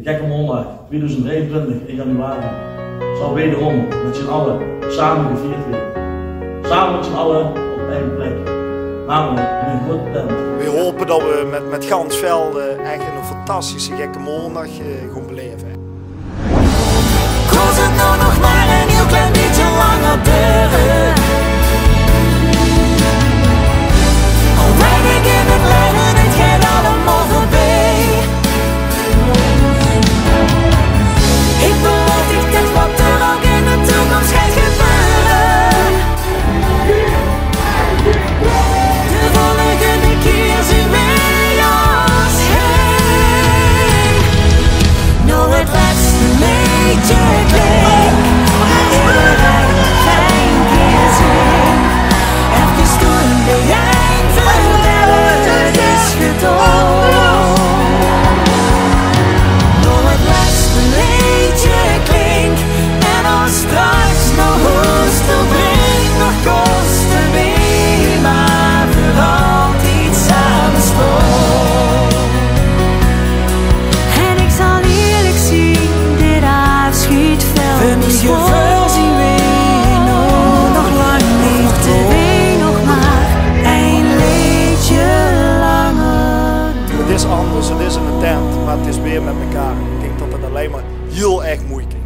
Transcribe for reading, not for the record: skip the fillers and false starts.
De Gekke Moldag 2023 in januari zal wederom met z'n allen samen gevierd worden. Samen met z'n allen op één plek, namelijk in een grote tent. We hopen dat we met gans Velde echt een fantastische Gekke Moldag gaan beleven. Kost het nou nog maar een heel klein beetje langer duren? Al rijd ik in het leven, het gaat allemaal voorbij. Ik beloof ik dit wat er ook in de toekomst gaat gebeuren. De volgende keer zien wij ons heen. Nou het laatste liedje klinkt, iedereen fijn keer zing. Even stoen bij jij vertellen, het is gedaan. Nou het laatste liedje klinkt, en als straks nog hoestel brengt, nog kosten wie, maar voor altijd samen staan. En ik zal eerlijk zien, dit afschietvel is gevoel zien we nog lang niet te ween, nog maar een liedje langer. Het is anders, het is in een tent, maar het is weer met elkaar. Ik denk dat het alleen maar heel erg moeilijk is.